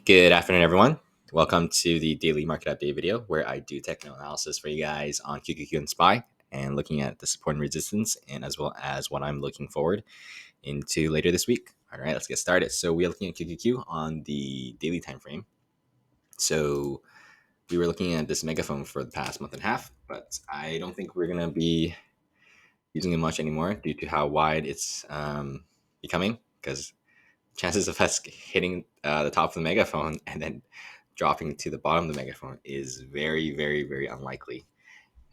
Good afternoon, everyone. Welcome to the daily market update video where I do technical analysis for you guys on QQQ and SPY and looking at the support and resistance and as well as what I'm looking forward into later this week. All right, let's get started. So we're looking at QQQ on the daily time frame. So we were looking at this megaphone for the past month and a half, but I don't think we're going to be using it much anymore due to how wide it's becoming, because chances of us hitting the top of the megaphone and then dropping to the bottom of the megaphone is very, very, very unlikely.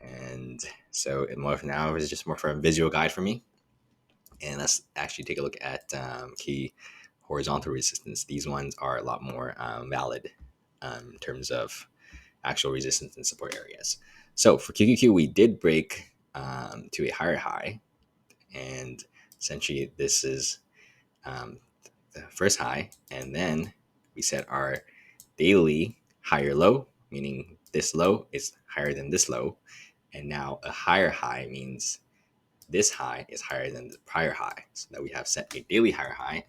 And so it more now is just more for a visual guide for me. And let's actually take a look at key horizontal resistance. These ones are a lot more valid in terms of actual resistance and support areas. So for QQQ, we did break to a higher high. And essentially this is the first high, and then we set our daily higher low, meaning this low is higher than this low, and now a higher high means this high is higher than the prior high, so that we have set a daily higher high,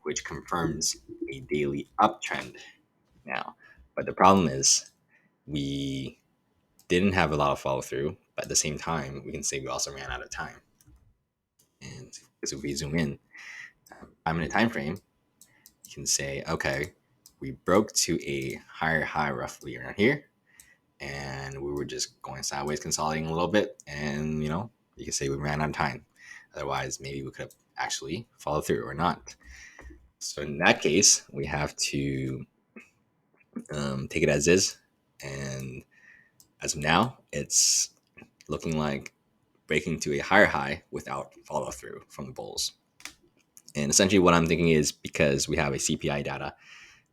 which confirms a daily uptrend now. But the problem is we didn't have a lot of follow through, but at the same time we can say we also ran out of time. And because if we zoom in, I'm in a time frame, you can say, okay, we broke to a higher high roughly around here, and we were just going sideways, consolidating a little bit, and you can say we ran out of time. Otherwise, maybe we could have actually followed through or not. So in that case, we have to take it as is, and as of now, it's looking like breaking to a higher high without follow through from the bulls. And essentially what I'm thinking is because we have a CPI data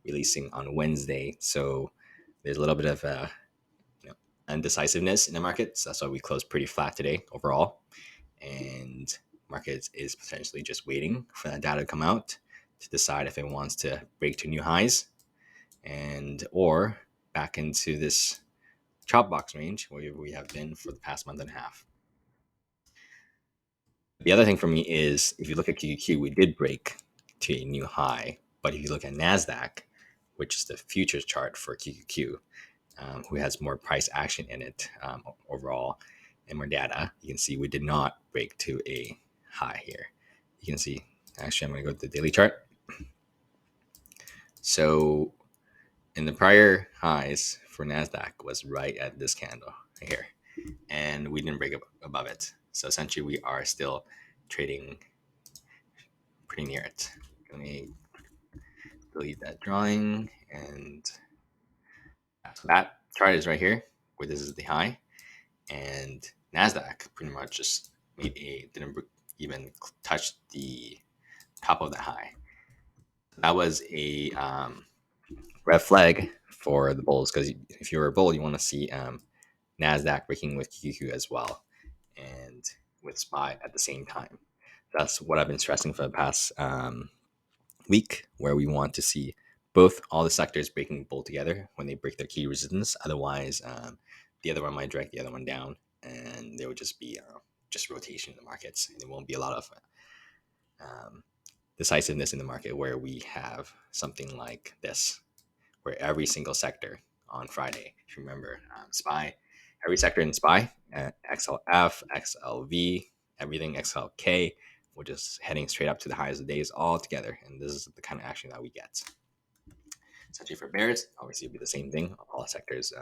releasing on Wednesday, so there's a little bit of undecisiveness in the market. So that's why we closed pretty flat today overall. And market is potentially just waiting for that data to come out to decide if it wants to break to new highs and or back into this chop box range where we have been for the past month and a half. The other thing for me is if you look at QQQ, we did break to a new high. But if you look at NASDAQ, which is the futures chart for QQQ, who has more price action in it overall and more data, you can see we did not break to a high here. You can see, actually, I'm going to go to the daily chart. So in the prior highs for NASDAQ was right at this candle right here, and we didn't break above it. So essentially we are still trading pretty near it. Let me delete that drawing, and so that chart is right here where this is the high, and NASDAQ pretty much just didn't even touch the top of the high. That was a red flag for the bulls, because if you're a bull, you want to see NASDAQ breaking with QQQ as well and with SPY at the same time. That's what I've been stressing for the past week, where we want to see both all the sectors breaking bull together when they break their key resistance. Otherwise, the other one might drag the other one down, and there would just be just rotation in the markets. And there won't be a lot of decisiveness in the market where we have something like this, where every single sector on Friday, if you remember, SPY, every sector in SPY, XLF, XLV, everything XLK, we're just heading straight up to the highest of the days all together. And this is the kind of action that we get. Essentially for bears, obviously it'll be the same thing, all sectors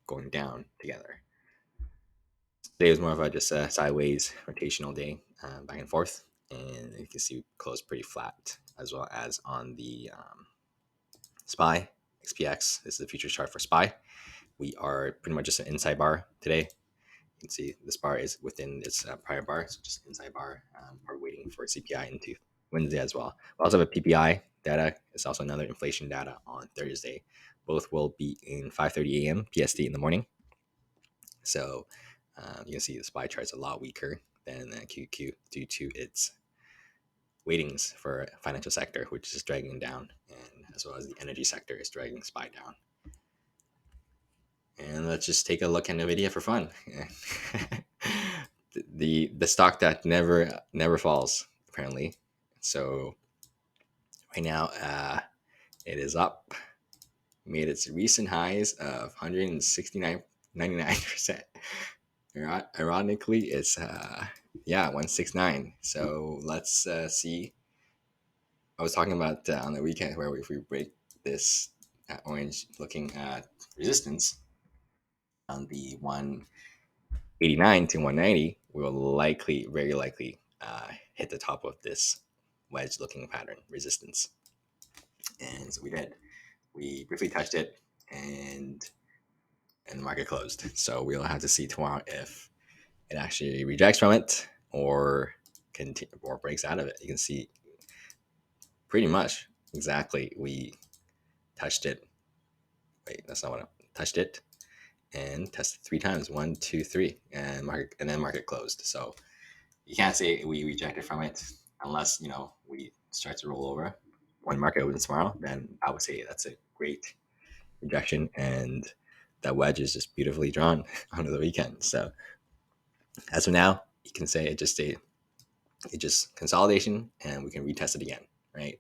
going down together. Today was more of just a sideways rotational day, back and forth. And you can see we closed pretty flat, as well as on the SPY, SPX. This is the futures chart for SPY. We are pretty much just an inside bar today. You can see this bar is within its prior bar, so just inside bar. We're waiting for CPI into Wednesday as well. We also have a PPI data. It's also another inflation data on Thursday. Both will be in 5:30 a.m. PST in the morning. So you can see the SPY chart is a lot weaker than QQ due to its weightings for financial sector, which is dragging down, and as well as the energy sector is dragging SPY down. And let's just take a look at NVDA for fun. the stock that never falls, apparently. So right now, It is up, made its recent highs of 169.99%. Ironically, it's yeah, 169. So let's see. I was talking about on the weekend where if we break this orange looking resistance on the 189 to 190, we will likely, very likely, hit the top of this wedge looking pattern resistance. And so we did. We briefly touched it, and the market closed. So we'll have to see tomorrow if it actually rejects from it or breaks out of it. You can see pretty much exactly we touched it. Wait, that's not what I touched it and tested 3 times. 1, 2, 3, and then market closed. So you can't say we rejected from it unless we start to roll over when market opens tomorrow. Then I would say that's a great rejection, and that wedge is just beautifully drawn onto the weekend. So as of now, you can say it's just consolidation, and we can retest it again, right?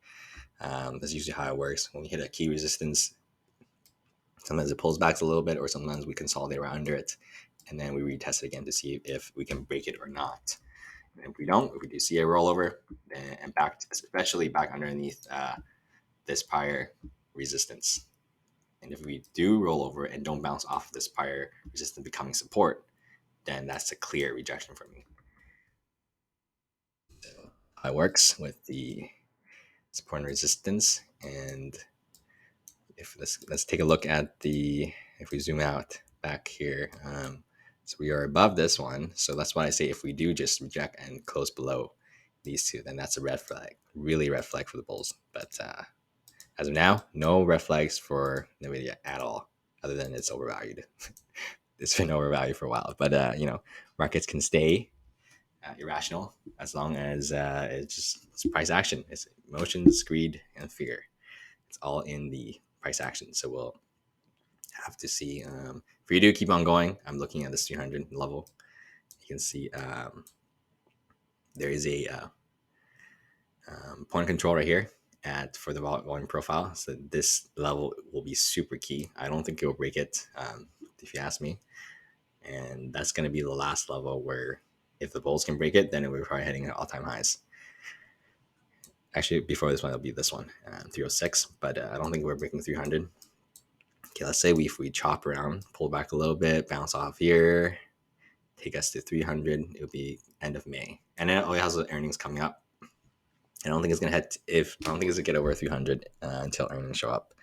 That's usually how it works. When we hit a key resistance, sometimes it pulls back a little bit, or sometimes we consolidate around under it, and then we retest it again to see if we can break it or not. And if we don't, if we do see a rollover and back, especially back underneath this prior resistance, and if we do roll over and don't bounce off this prior resistance becoming support, then that's a clear rejection for me. So it works with the support and resistance. And if let's take a look at if we zoom out back here, so we are above this one. So that's why I say if we do just reject and close below these two, then that's a red flag, really red flag for the bulls. But as of now, no red flags for NVIDIA at all, other than it's overvalued. It's been overvalued for a while, but markets can stay irrational as long as it's price action. It's emotions, greed, and fear. It's all in the price action. So we'll have to see. If we do keep on going, I'm looking at this 300 level. You can see there is a point of control right here for the volume profile. So this level will be super key. I don't think it will break it, if you ask me. And that's going to be the last level where if the bulls can break it, then we're probably heading at all-time highs. Actually, before this one, it'll be this one, 306. But I don't think we're breaking 300. Okay, let's say if we chop around, pull back a little bit, bounce off here, take us to 300. It'll be end of May, and then it has the earnings coming up. I don't think it's gonna I don't think it's gonna get over 300 until earnings show up.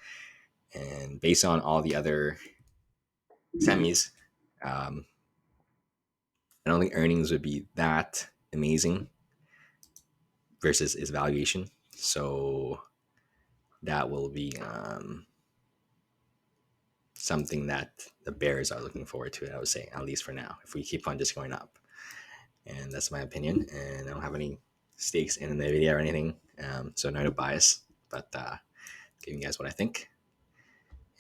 And based on all the other semis, I don't think earnings would be that amazing versus its valuation. So that will be something that the bears are looking forward to, I would say, at least for now, if we keep on just going up. And that's my opinion. And I don't have any stakes in the video or anything, so no bias, but giving you guys what I think.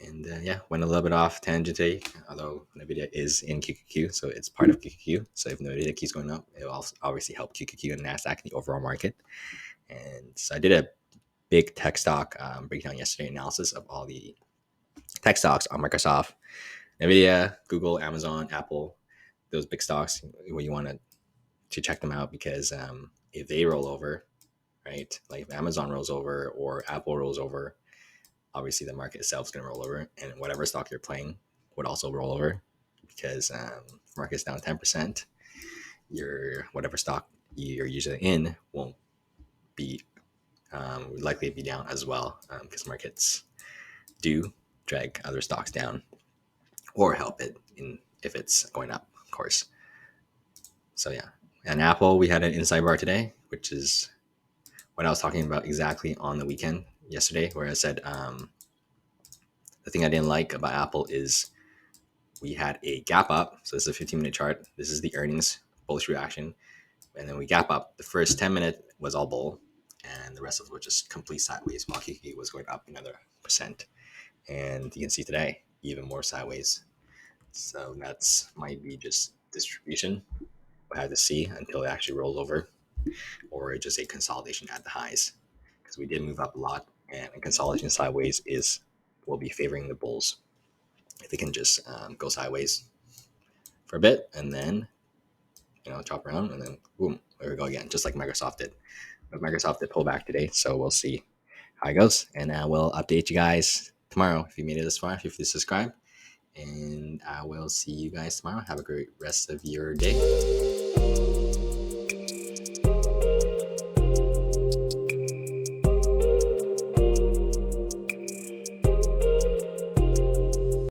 And yeah, went a little bit off tangent today, although NVIDIA is in QQQ, so it's part of QQQ. So if NVIDIA keeps going up, it will also obviously help QQQ and NASDAQ in the overall market. And so I did a big tech stock breakdown yesterday, analysis of all the tech stocks on Microsoft, NVIDIA, Google, Amazon, Apple, those big stocks where you want to check them out, because if they roll over, right, like if Amazon rolls over or Apple rolls over, obviously the market itself is going to roll over, and whatever stock you're playing would also roll over, because if market's down 10%, whatever stock you're usually in won't be likely to be down as well, because markets do drag other stocks down or help it if it's going up, of course. So yeah, and Apple, we had an inside bar today, which is what I was talking about exactly on the weekend yesterday, where I said the thing I didn't like about Apple is we had a gap up. So this is a 15-minute chart. This is the earnings bullish reaction. And then we gap up. The first 10 minutes was all bull, and the rest of it was just complete sideways, while QQQ was going up another percent. And you can see today, even more sideways. So that's might be just distribution. We'll have to see until it actually rolls over, or just a consolidation at the highs, because we did move up a lot and a consolidation sideways will be favoring the bulls. If they can just go sideways for a bit and then chop around and then boom, there we go again, just like Microsoft did. But Microsoft did pull back today, so we'll see how it goes, and we'll update you guys tomorrow. If you made it this far, feel free to subscribe, and I will see you guys tomorrow. Have a great rest of your day.